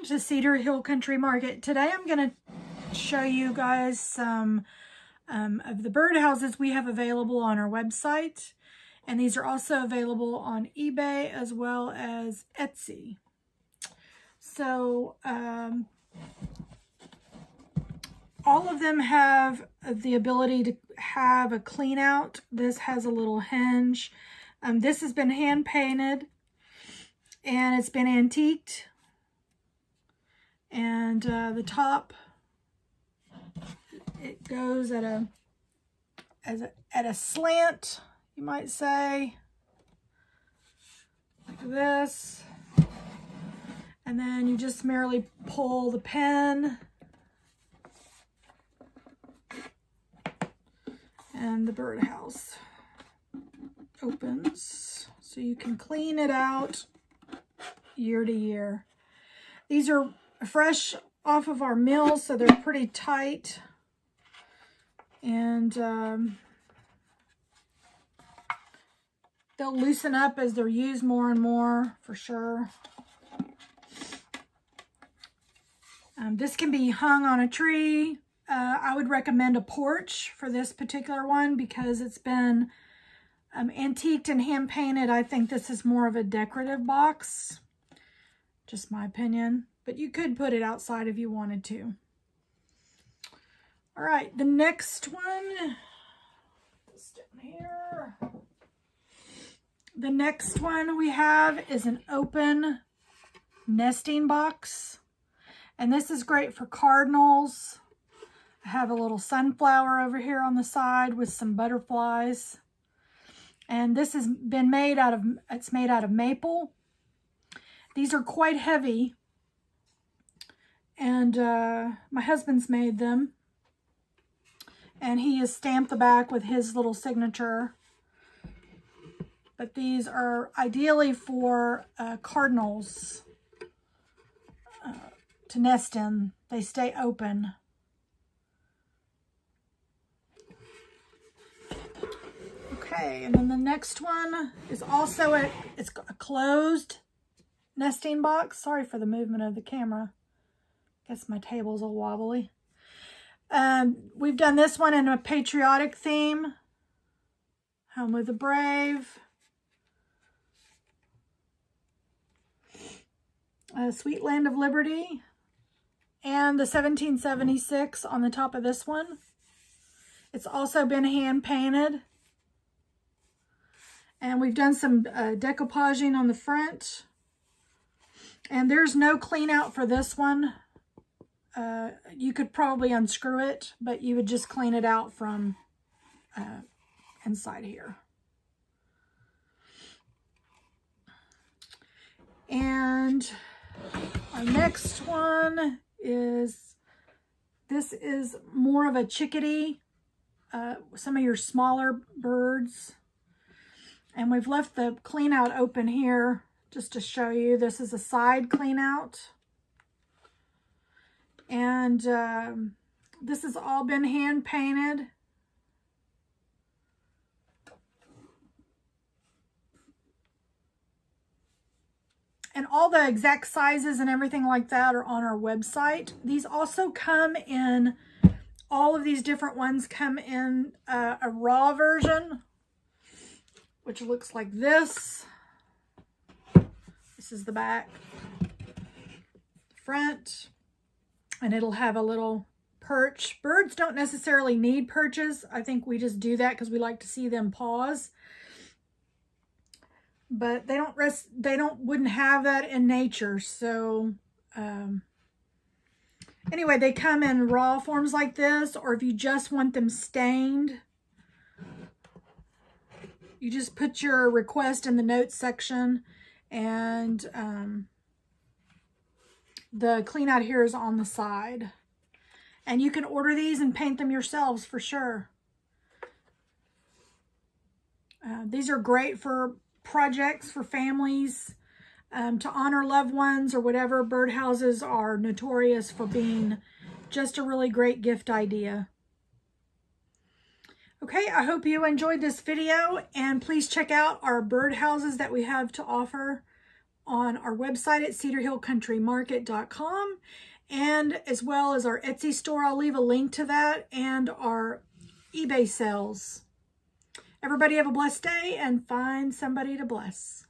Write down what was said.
to Cedar Hill Country Market. Today I'm going to show you guys some of the birdhouses we have available on our website. And these are also available on eBay as well as Etsy. So all of them have the ability to have a clean out. This has a little hinge. This has been hand painted and it's been antiqued. And the top, it goes at a slant, you might say, like this. And then you just merely pull the pin and the birdhouse opens, so you can clean it out year to year. These are fresh off of our mill, so they're pretty tight, and they'll loosen up as they're used more and more, for sure. This can be hung on a tree. I would recommend a porch for this particular one because it's been antiqued and hand painted. I think this is more of a decorative box, just my opinion. But you could put it outside if you wanted to. All right, the next one, this down here. The next one we have is an open nesting box. And this is great for cardinals. I have a little sunflower over here on the side with some butterflies. And this has been made out of, it's made out of maple. These are quite heavy. And my husband's made them, and he has stamped the back with his little signature. But these are ideally for cardinals to nest in. They stay open. Okay, and then the next one is also it's a closed nesting box. Sorry for the movement of the camera. Guess my table's a wobbly. We've done this one in a patriotic theme. Home with the Brave. Sweet Land of Liberty. And the 1776 on the top of this one. It's also been hand painted. And we've done some decoupaging on the front. And there's no clean out for this one. You could probably unscrew it, but you would just clean it out from inside here. And our next one is, this is more of a chickadee, some of your smaller birds. And we've left the clean out open here just to show you. This is a side clean out. And this has all been hand painted. And all the exact sizes and everything like that are on our website. These also come in, all of these different ones come in a raw version, which looks like this. This is the back, front. And it'll have a little perch. Birds don't necessarily need perches. I think we just do that because we like to see them pause. But they wouldn't have that in nature. So anyway, they come in raw forms like this, or if you just want them stained, you just put your request in the notes section, and the clean out here is on the side. And you can order these and paint them yourselves for sure. These are great for projects for families, to honor loved ones or whatever. Birdhouses are notorious for being just a really great gift idea. Okay, I hope you enjoyed this video, and please check out our birdhouses that we have to offer. on our website at cedarhillcountrymarket.com, and as well as our Etsy store. I'll leave a link to that, and our eBay sales. Everybody have a blessed day and find somebody to bless.